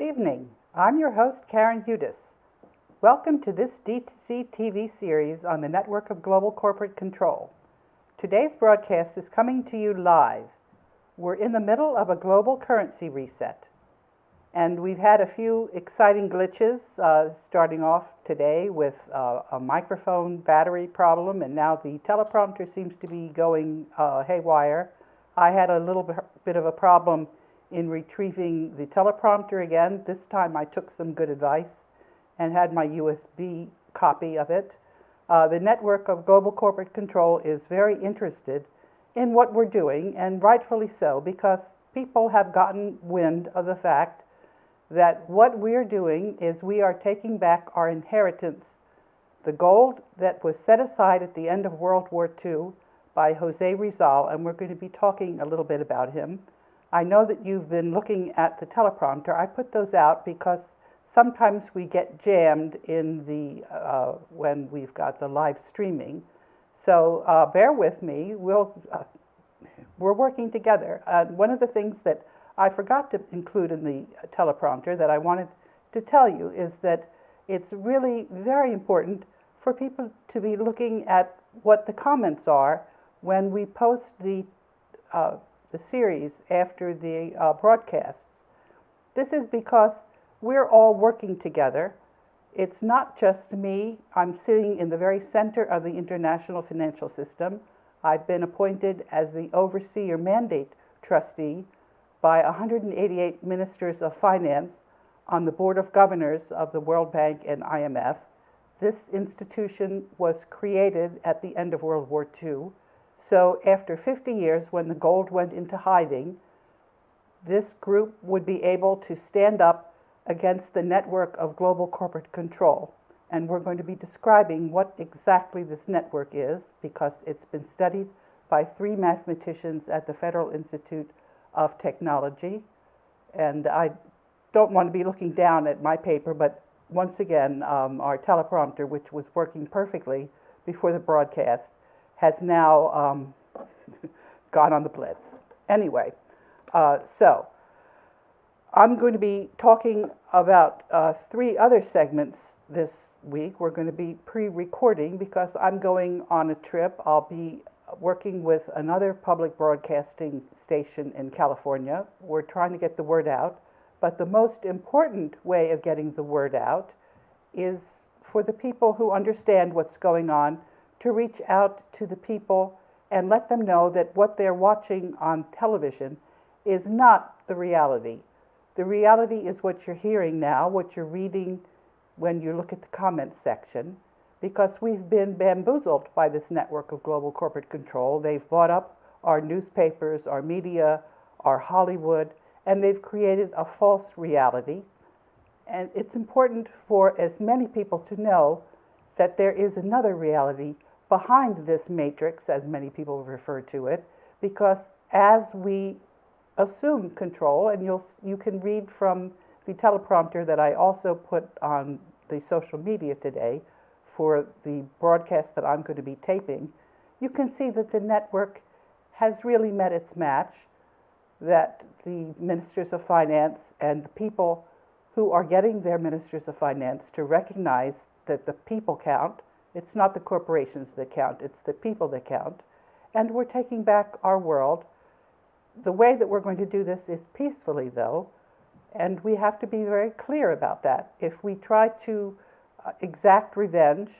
Good evening. I'm your host, Karen Hudis. Welcome to this DTC TV series on the Network of Global Corporate Control. Today's broadcast is coming to you live. We're in the middle of a global currency reset, and we've had a few exciting glitches starting off today with a microphone battery problem, and now the teleprompter seems to be going haywire. I had a little bit of a problem in retrieving the teleprompter again. This time I took some good advice and had my USB copy of it. The Network of Global Corporate Control is very interested in what we're doing, and rightfully so, because people have gotten wind of the fact that what we're doing is we are taking back our inheritance, the gold that was set aside at the end of World War II by Jose Rizal, and we're going to be talking a little bit about him. I know that you've been looking at the teleprompter. I put those out because sometimes we get jammed in the when we've got the live streaming. So bear with me. We're working together. One of the things that I forgot to include in the teleprompter that I wanted to tell you is that it's really very important for people to be looking at what the comments are when we post the series after the broadcasts. This is because we're all working together. It's not just me. I'm sitting in the very center of the international financial system. I've been appointed as the overseer mandate trustee by 188 ministers of finance on the board of governors of the World Bank and IMF. This institution was created at the end of World War II. So after 50 years, when the gold went into hiding, this group would be able to stand up against the network of global corporate control. And we're going to be describing what exactly this network is, because it's been studied by 3 mathematicians at the Federal Institute of Technology. And I don't want to be looking down at my paper, but once again, our teleprompter, which was working perfectly before the broadcast, has now gone on the blitz. Anyway, so I'm going to be talking about 3 other segments this week. We're going to be pre-recording because I'm going on a trip. I'll be working with another public broadcasting station in California. We're trying to get the word out, but the most important way of getting the word out is for the people who understand what's going on to reach out to the people and let them know that what they're watching on television is not the reality. The reality is what you're hearing now, what you're reading when you look at the comments section, because we've been bamboozled by this network of global corporate control. They've bought up our newspapers, our media, our Hollywood, and they've created a false reality. And it's important for as many people to know that there is another reality behind this matrix, as many people refer to it, because as we assume control, and you can read from the teleprompter that I also put on the social media today for the broadcast that I'm going to be taping, you can see that the network has really met its match, that the ministers of finance and the people who are getting their ministers of finance to recognize that the people count. It's not the corporations that count, it's the people that count. And we're taking back our world. The way that we're going to do this is peacefully, though, and we have to be very clear about that. If we try to exact revenge,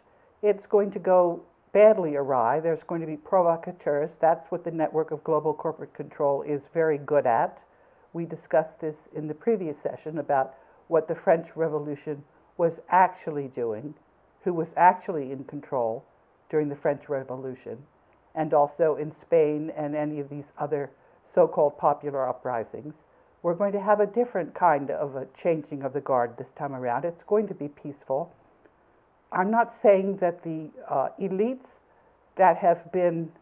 it's going to go badly awry. There's going to be provocateurs. That's what the Network of Global Corporate Control is very good at. We discussed this in the previous session about what the French Revolution was actually doing, who was actually in control during the French Revolution, and also in Spain and any of these other so-called popular uprisings. We're going to have a different kind of a changing of the guard this time around. It's going to be peaceful. I'm not saying that the elites that have been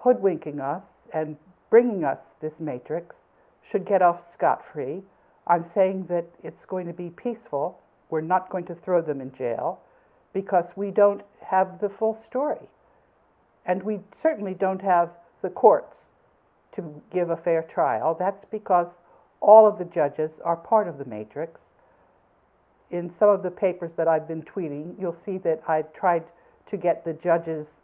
hoodwinking us and bringing us this matrix should get off scot-free. I'm saying that it's going to be peaceful. We're not going to throw them in jail because we don't have the full story. And we certainly don't have the courts to give a fair trial. That's because all of the judges are part of the matrix. In some of the papers that I've been tweeting, you'll see that I tried to get the judges'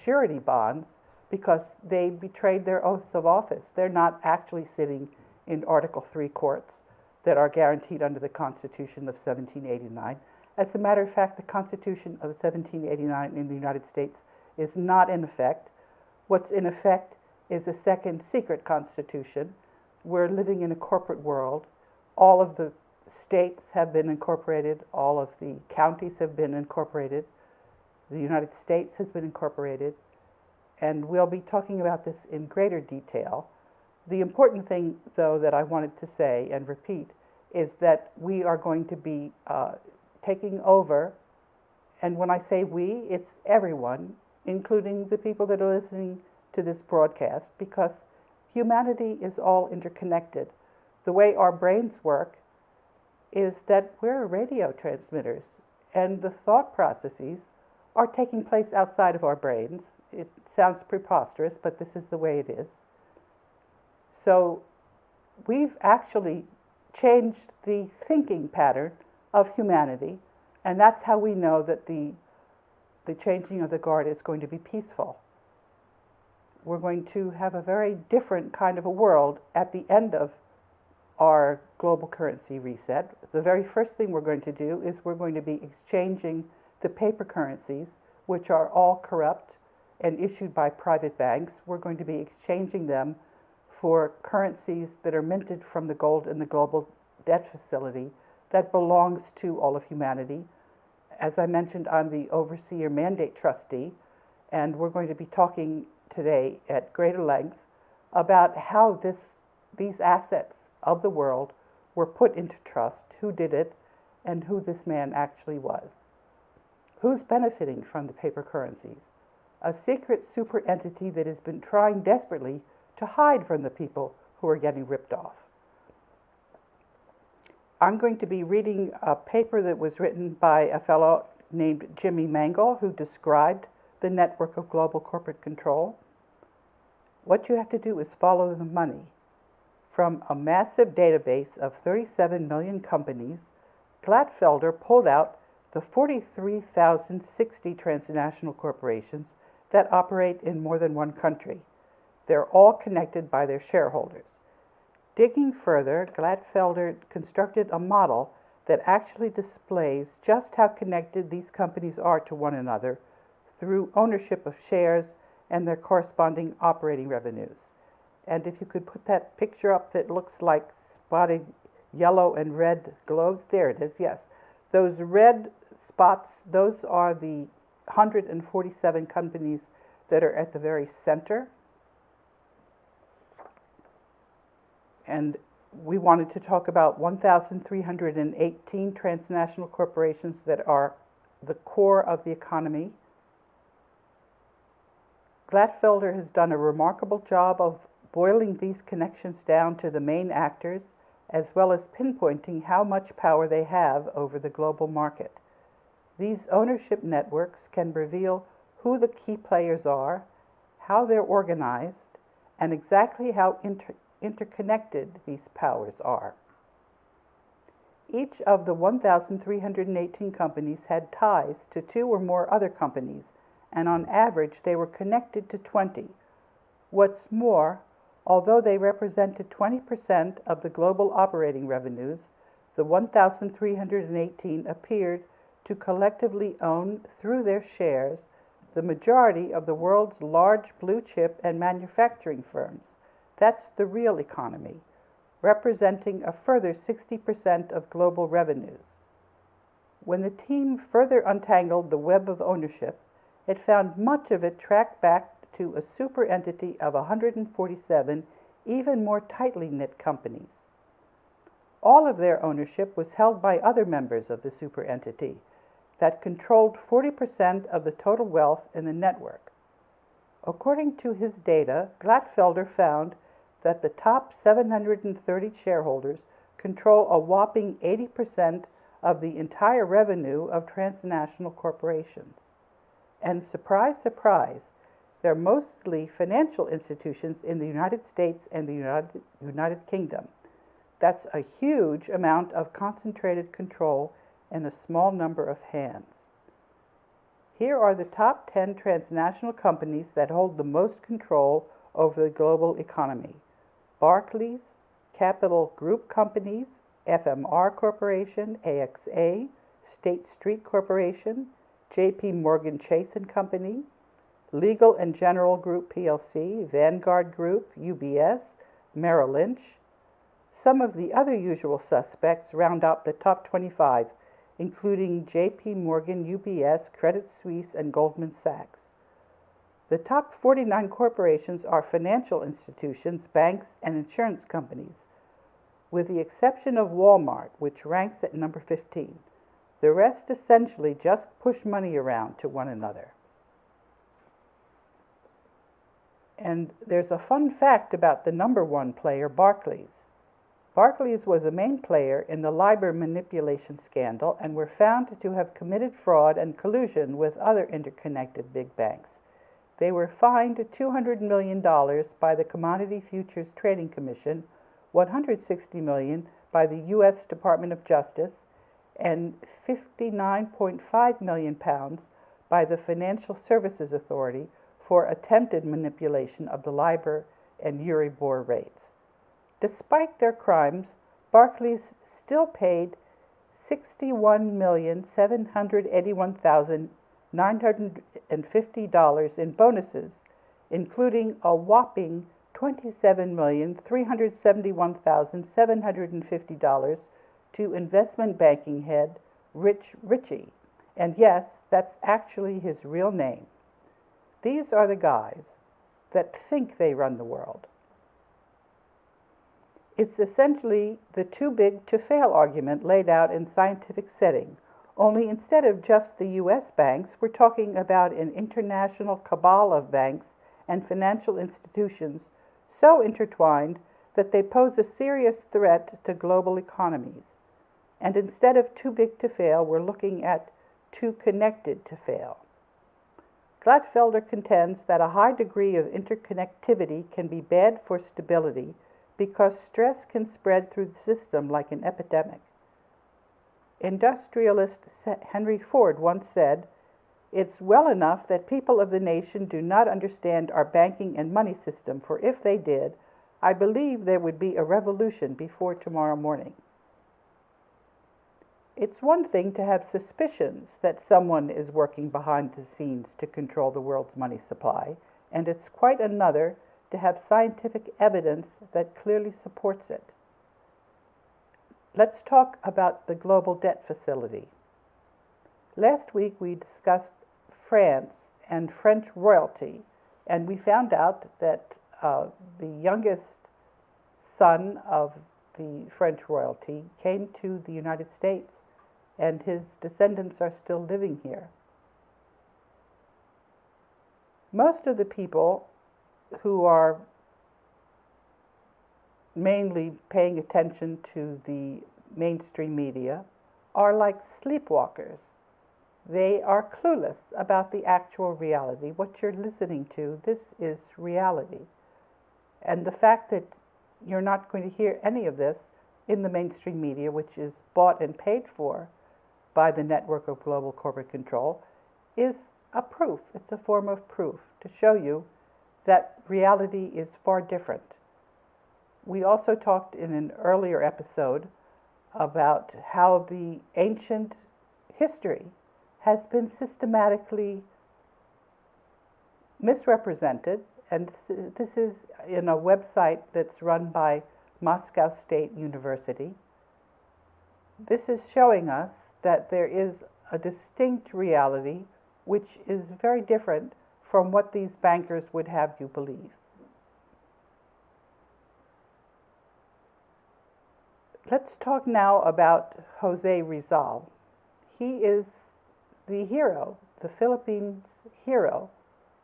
surety bonds because they betrayed their oaths of office. They're not actually sitting in Article 3 courts that are guaranteed under the Constitution of 1789. As a matter of fact, the Constitution of 1789 in the United States is not in effect. What's in effect is a second secret constitution. We're living in a corporate world. All of the states have been incorporated. All of the counties have been incorporated. The United States has been incorporated. And we'll be talking about this in greater detail. The important thing, though, that I wanted to say and repeat is that we are going to be taking over, and when I say we, it's everyone, including the people that are listening to this broadcast, because humanity is all interconnected. The way our brains work is that we're radio transmitters, and the thought processes are taking place outside of our brains. It sounds preposterous, but this is the way it is. So we've actually changed the thinking pattern of humanity, and that's how we know that the changing of the guard is going to be peaceful. We're going to have a very different kind of a world at the end of our global currency reset. The very first thing we're going to do is we're going to be exchanging the paper currencies, which are all corrupt and issued by private banks. We're going to be exchanging them for currencies that are minted from the gold in the global debt facility that belongs to all of humanity. As I mentioned, I'm the Overseer Mandate Trustee, and we're going to be talking today at greater length about how these assets of the world were put into trust, who did it, and who this man actually was. Who's benefiting from the paper currencies? A secret super entity that has been trying desperately to hide from the people who are getting ripped off. I'm going to be reading a paper that was written by a fellow named Jimmy Mangle, who described the network of global corporate control. What you have to do is follow the money. From a massive database of 37 million companies, Glatfelter pulled out the 43,060 transnational corporations that operate in more than one country. They're all connected by their shareholders. Digging further, Glatfelter constructed a model that actually displays just how connected these companies are to one another through ownership of shares and their corresponding operating revenues. And if you could put that picture up that looks like spotted yellow and red globes, there it is, yes. Those red spots, those are the 147 companies that are at the very center. And we wanted to talk about 1,318 transnational corporations that are the core of the economy. Glatfelter has done a remarkable job of boiling these connections down to the main actors, as well as pinpointing how much power they have over the global market. These ownership networks can reveal who the key players are, how they're organized, and exactly how interconnected these powers are. Each of the 1,318 companies had ties to 2 or more other companies, and on average they were connected to 20. What's more, although they represented 20% of the global operating revenues, the 1,318 appeared to collectively own, through their shares, the majority of the world's large blue chip and manufacturing firms. That's the real economy, representing a further 60% of global revenues. When the team further untangled the web of ownership, it found much of it tracked back to a super entity of 147 even more tightly knit companies. All of their ownership was held by other members of the super entity that controlled 40% of the total wealth in the network. According to his data, Glatfelter found that the top 730 shareholders control a whopping 80% of the entire revenue of transnational corporations. And surprise, surprise, They're mostly financial institutions in the United States and the United Kingdom. That's a huge amount of concentrated control in a small number of hands. Here are the top 10 transnational companies that hold the most control over the global economy. Barclays, Capital Group Companies, FMR Corporation, AXA, State Street Corporation, JP Morgan Chase & Company, Legal & General Group plc, Vanguard Group, UBS, Merrill Lynch. Some of the other usual suspects round out the top 25, including JP Morgan, UBS, Credit Suisse, and Goldman Sachs. The top 49 corporations are financial institutions, banks, and insurance companies, with the exception of Walmart, which ranks at number 15. The rest essentially just push money around to one another. And there's a fun fact about the number one player, Barclays. Barclays was a main player in the LIBOR manipulation scandal and were found to have committed fraud and collusion with other interconnected big banks. They were fined $200 million by the Commodity Futures Trading Commission, $160 million by the U.S. Department of Justice, and £59.5 million by the Financial Services Authority for attempted manipulation of the LIBOR and Euribor rates. Despite their crimes, Barclays still paid $61,781,950 in bonuses, including a whopping $27,371,750 to investment banking head Rich Ritchie. And yes, that's actually his real name. These are the guys that think they run the world. It's essentially the too big to fail argument laid out in scientific setting, only instead of just the U.S. banks, we're talking about an international cabal of banks and financial institutions so intertwined that they pose a serious threat to global economies. And instead of too big to fail, we're looking at too connected to fail. Glatfelter contends that a high degree of interconnectivity can be bad for stability because stress can spread through the system like an epidemic. Industrialist Henry Ford once said, "It's well enough that people of the nation do not understand our banking and money system, for if they did, I believe there would be a revolution before tomorrow morning." It's one thing to have suspicions that someone is working behind the scenes to control the world's money supply, and it's quite another to have scientific evidence that clearly supports it. Let's talk about the global debt facility. Last week we discussed France and French royalty, and we found out that the youngest son of the French royalty came to the United States, and his descendants are still living here. Most of the people who are mainly paying attention to the mainstream media are like sleepwalkers. They are clueless about the actual reality. What you're listening to, this is reality. And the fact that you're not going to hear any of this in the mainstream media, which is bought and paid for by the network of global corporate control, is a proof. It's a form of proof to show you that reality is far different. We also talked in an earlier episode about how the ancient history has been systematically misrepresented, and this is in a website that's run by Moscow State University. This is showing us that there is a distinct reality which is very different from what these bankers would have you believe. Let's talk now about Jose Rizal. He is the hero, the Philippines hero,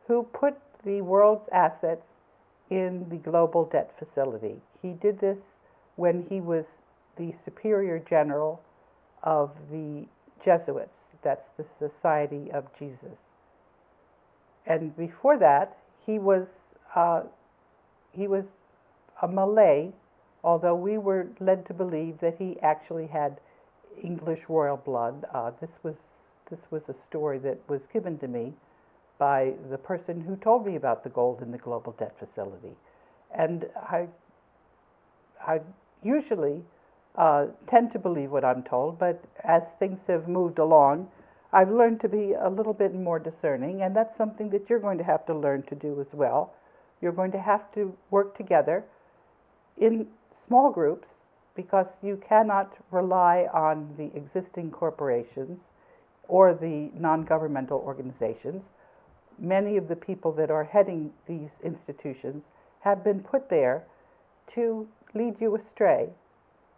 who put the world's assets in the global debt facility. He did this when he was the superior general of the Jesuits. That's the Society of Jesus. And before that, He was he was a Malay, although we were led to believe that he actually had English royal blood. This was a story that was given to me by the person who told me about the gold in the global debt facility, and I usually tend to believe what I'm told, but as things have moved along, I've learned to be a little bit more discerning, and that's something that you're going to have to learn to do as well. You're going to have to work together in small groups because you cannot rely on the existing corporations or the non-governmental organizations. Many of the people that are heading these institutions have been put there to lead you astray,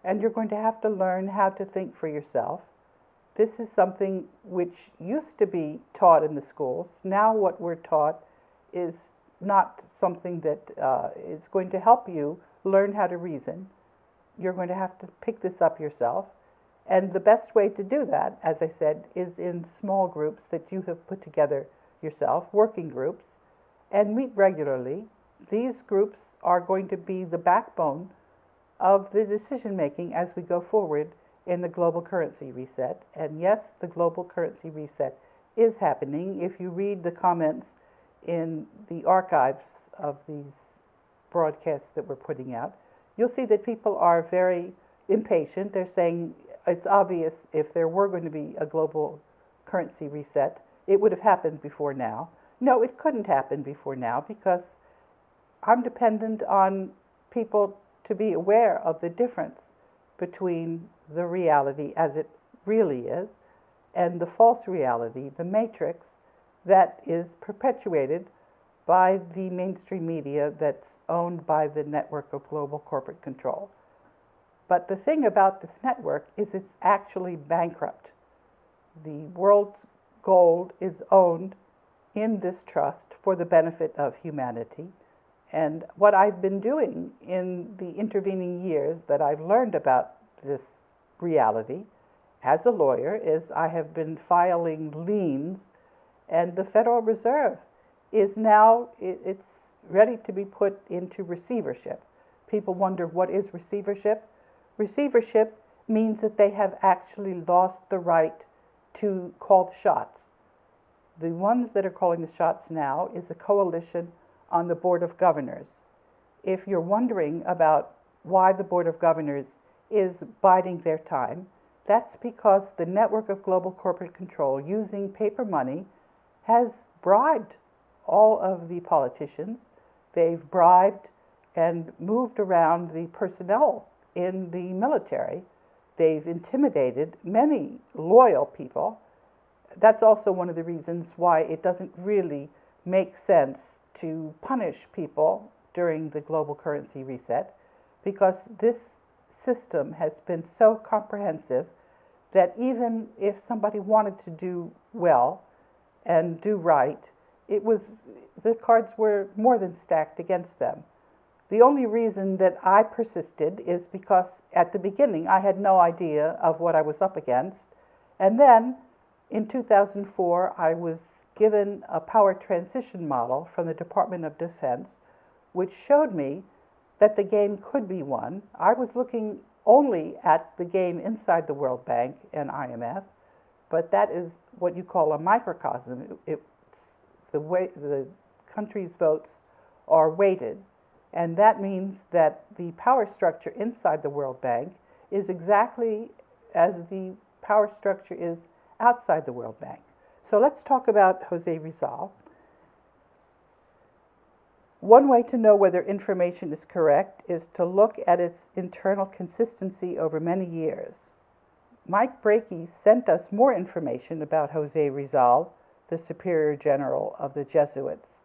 and you're going to have to learn how to think for yourself. This is something which used to be taught in the schools. Now what we're taught is not something that is going to help you learn how to reason. You're going to have to pick this up yourself. And the best way to do that, as I said, is in small groups that you have put together yourself, working groups, and meet regularly. These groups are going to be the backbone of the decision making as we go forward in the global currency reset. And yes, the global currency reset is happening. If you read the comments in the archives of these broadcasts that we're putting out, you'll see that people are very impatient. They're saying it's obvious if there were going to be a global currency reset, it would have happened before now. No, it couldn't happen before now because I'm dependent on people to be aware of the difference between the reality as it really is and the false reality, the matrix that is perpetuated by the mainstream media that's owned by the network of global corporate control. But the thing about this network is it's actually bankrupt. The world's gold is owned in this trust for the benefit of humanity. And what I've been doing in the intervening years that I've learned about this reality as a lawyer is I have been filing liens, and the Federal Reserve is now, it's ready to be put into receivership. People wonder, what is receivership? Receivership means that they have actually lost the right to call the shots. The ones that are calling the shots now is a coalition on the Board of Governors. If you're wondering about why the Board of Governors is biding their time, that's because the network of global corporate control using paper money has bribed all of the politicians. They've bribed and moved around the personnel in the military. They've intimidated many loyal people. That's also one of the reasons why it doesn't really make sense to punish people during the global currency reset, because this system has been so comprehensive that even if somebody wanted to do well and do right, the cards were more than stacked against them. The only reason that I persisted is because at the beginning I had no idea of what I was up against, and then in 2004 I was given a power transition model from the Department of Defense, which showed me that the game could be won. I was looking only at the game inside the World Bank and IMF, but that is what you call a microcosm. It's the way the country's votes are weighted, and that means that the power structure inside the World Bank is exactly as the power structure is outside the World Bank. So let's talk about José Rizal. One way to know whether information is correct is to look at its internal consistency over many years. Mike Breakey sent us more information about José Rizal, the Superior General of the Jesuits,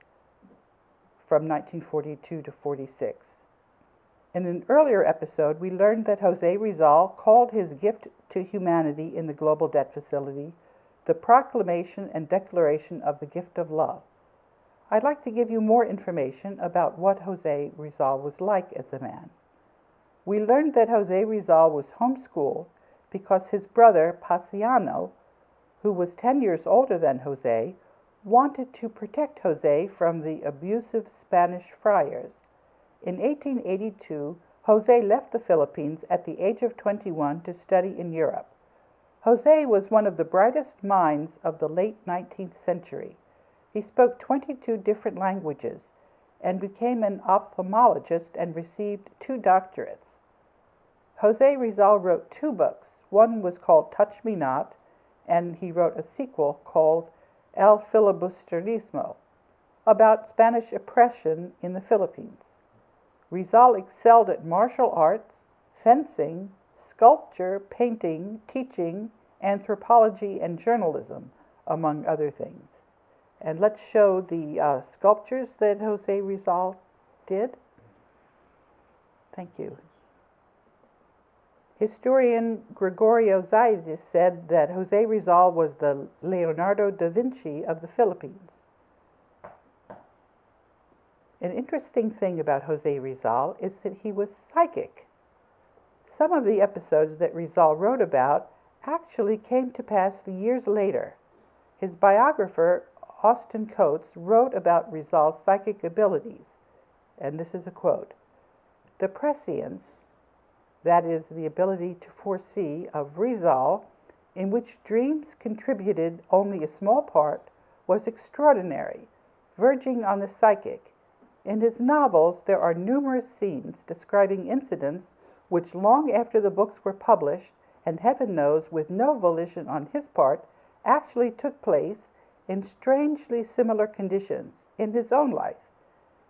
from 1942 to 46. In an earlier episode, we learned that José Rizal called his gift to humanity in the global debt facility the proclamation and declaration of the gift of love. I'd like to give you more information about what José Rizal was like as a man. We learned that José Rizal was homeschooled because his brother, Paciano, who was 10 years older than José, wanted to protect Jose from the abusive Spanish friars. In 1882, Jose left the Philippines at the age of 21 to study in Europe. Jose was one of the brightest minds of the late 19th century. He spoke 22 different languages and became an ophthalmologist and received 2 doctorates. Jose Rizal wrote 2 books. One was called Touch Me Not, and he wrote a sequel called El Filibusterismo, about Spanish oppression in the Philippines. Rizal excelled at martial arts, fencing, sculpture, painting, teaching, anthropology, and journalism, among other things. And let's show the sculptures that Jose Rizal did. Thank you. Historian Gregorio Zaides said that Jose Rizal was the Leonardo da Vinci of the Philippines. An interesting thing about Jose Rizal is that he was psychic. Some of the episodes that Rizal wrote about actually came to pass years later. His biographer, Austin Coates, wrote about Rizal's psychic abilities, and this is a quote: "The prescience, that is, the ability to foresee, of Rizal, in which dreams contributed only a small part, was extraordinary, verging on the psychic. In his novels there are numerous scenes describing incidents which long after the books were published, and heaven knows with no volition on his part, actually took place in strangely similar conditions in his own life.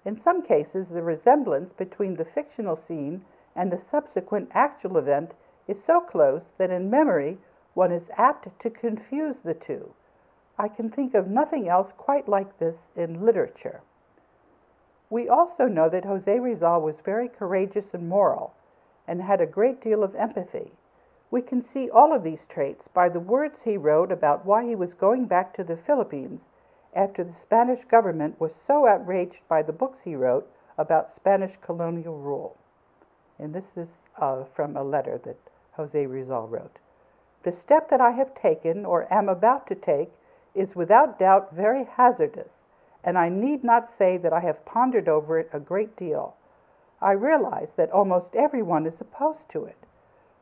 In some cases the resemblance between the fictional scene and the subsequent actual event is so close that in memory one is apt to confuse the two. I can think of nothing else quite like this in literature." We also know that Jose Rizal was very courageous and moral, and had a great deal of empathy. We can see all of these traits by the words he wrote about why he was going back to the Philippines after the Spanish government was so outraged by the books he wrote about Spanish colonial rule. And this is from a letter that Jose Rizal wrote. "The step that I have taken, or am about to take, is without doubt very hazardous, and I need not say that I have pondered over it a great deal. I realize that almost everyone is opposed to it,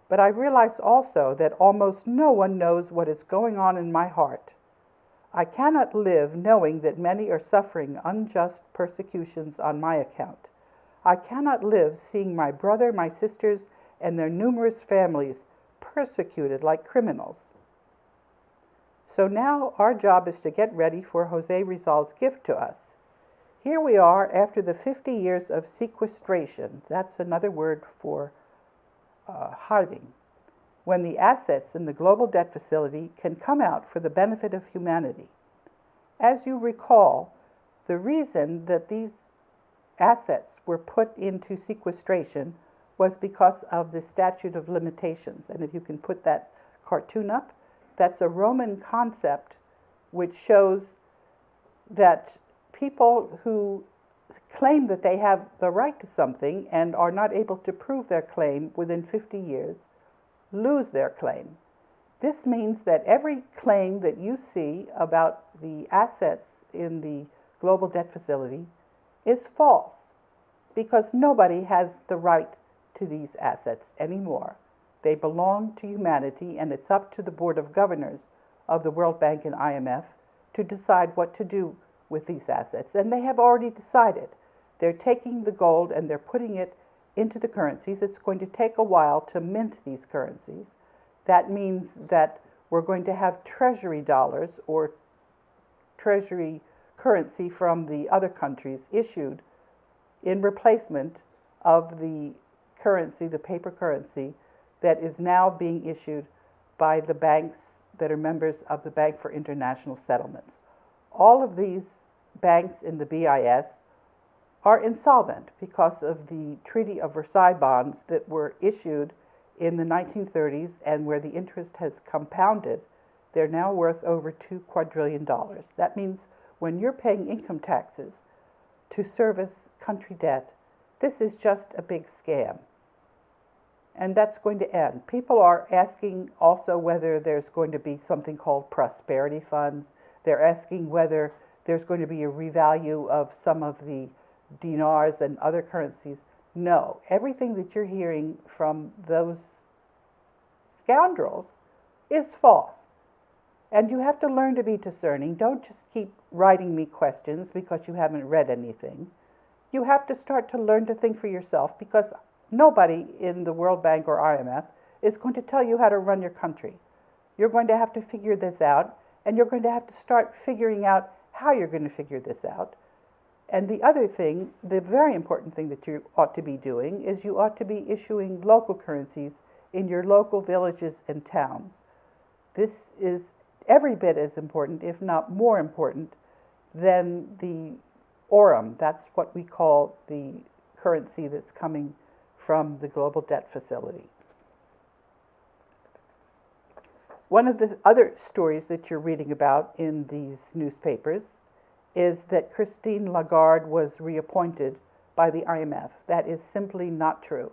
but I realize also that almost no one knows what is going on in my heart. I cannot live knowing that many are suffering unjust persecutions on my account. I cannot live seeing my brother, my sisters, and their numerous families persecuted like criminals." So now our job is to get ready for Jose Rizal's gift to us. Here we are after the 50 years of sequestration. That's another word for hiding. When the assets in the global debt facility can come out for the benefit of humanity. As you recall, the reason that these assets were put into sequestration was because of the statute of limitations. And if you can put that cartoon up, that's a Roman concept which shows that people who claim that they have the right to something and are not able to prove their claim within 50 years lose their claim. This means that every claim that you see about the assets in the global debt facility is false, because nobody has the right to these assets anymore. They belong to humanity, and it's up to the Board of Governors of the World Bank and IMF to decide what to do with these assets. And they have already decided. They're taking the gold and they're putting it into the currencies. It's going to take a while to mint these currencies. That means that we're going to have treasury dollars or treasury currency from the other countries issued in replacement of the currency, the paper currency, that is now being issued by the banks that are members of the Bank for International Settlements. All of these banks in the BIS are insolvent because of the Treaty of Versailles bonds that were issued in the 1930s, and where the interest has compounded. They're now worth over $2 quadrillion. That means when you're paying income taxes to service country debt, this is just a big scam. And that's going to end. People are asking also whether there's going to be something called prosperity funds. They're asking whether there's going to be a revalue of some of the dinars and other currencies. No, everything that you're hearing from those scoundrels is false. And you have to learn to be discerning. Don't just keep writing me questions because you haven't read anything. You have to start to learn to think for yourself, because nobody in the World Bank or IMF is going to tell you how to run your country. You're going to have to figure this out, and you're going to have to start figuring out how you're going to figure this out. And the other thing, the very important thing that you ought to be doing, is you ought to be issuing local currencies in your local villages and towns. This is every bit as important, if not more important, than the Aurum. That's what we call the currency that's coming from the global debt facility. One of the other stories that you're reading about in these newspapers is that Christine Lagarde was reappointed by the IMF. That is simply not true.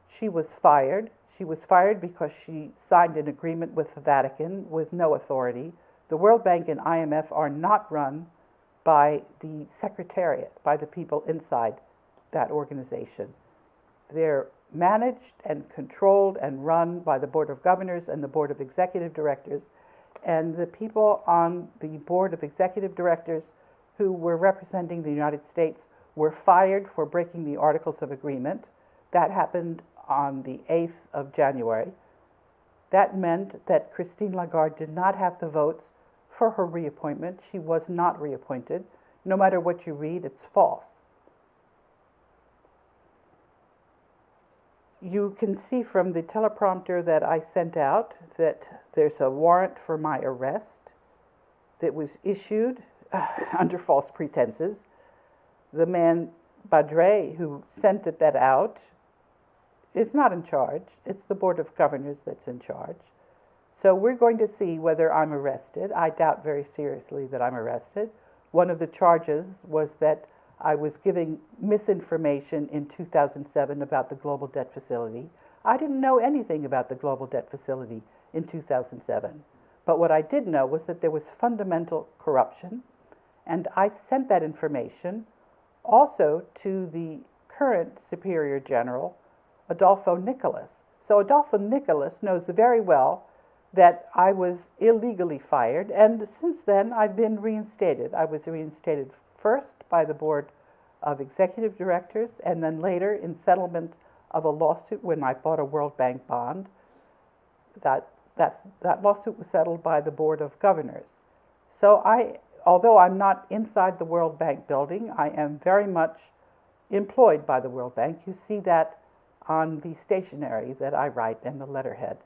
She was fired. She was fired because she signed an agreement with the Vatican with no authority. The World Bank and IMF are not run by the Secretariat, by the people inside that organization. They're managed and controlled and run by the Board of Governors and the Board of Executive Directors. And the people on the Board of Executive Directors who were representing the United States were fired for breaking the Articles of Agreement. That happened on the 8th of January. That meant that Christine Lagarde did not have the votes for her reappointment. She was not reappointed. No matter what you read, it's false. You can see from the teleprompter that I sent out that there's a warrant for my arrest that was issued under false pretenses. The man, Badre, who sent that out, is not in charge. It's the Board of Governors that's in charge. So we're going to see whether I'm arrested. I doubt very seriously that I'm arrested. One of the charges was that I was giving misinformation in 2007 about the global debt facility. I didn't know anything about the global debt facility in 2007. But what I did know was that there was fundamental corruption, and I sent that information also to the current Superior General, Adolfo Nicolas. So Adolfo Nicolas knows very well that I was illegally fired, and since then I've been reinstated. I was reinstated first by the Board of Executive Directors, and then later in settlement of a lawsuit when I bought a World Bank bond. That lawsuit was settled by the Board of Governors. So although I'm not inside the World Bank building, I am very much employed by the World Bank. You see that on the stationery that I write and the letterhead.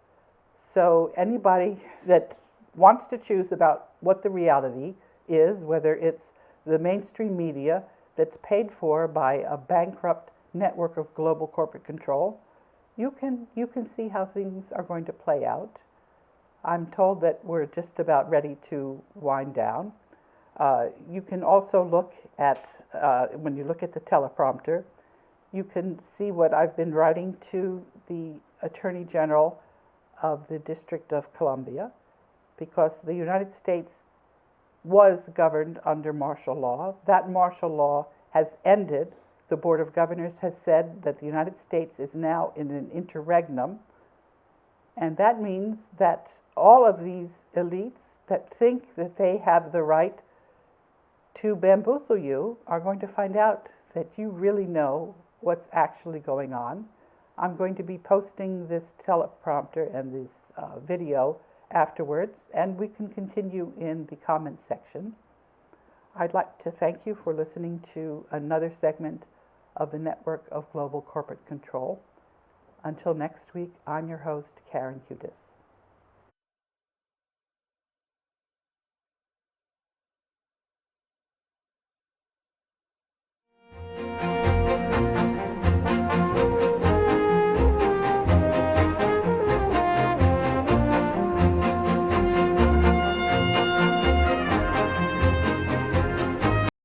So anybody that wants to choose about what the reality is, whether it's the mainstream media that's paid for by a bankrupt network of global corporate control, you can see how things are going to play out. I'm told that we're just about ready to wind down. You can also look at, when you look at the teleprompter, you can see what I've been writing to the Attorney General of the District of Columbia, because the United States was governed under martial law. That martial law has ended. The Board of Governors has said that the United States is now in an interregnum, and that means that all of these elites that think that they have the right to bamboozle you are going to find out that you really know what's actually going on. I'm going to be posting this teleprompter and this video afterwards, and we can continue in the comments section. I'd like to thank you for listening to another segment of the Network of Global Corporate Control. Until next week, I'm your host, Karen Hudes.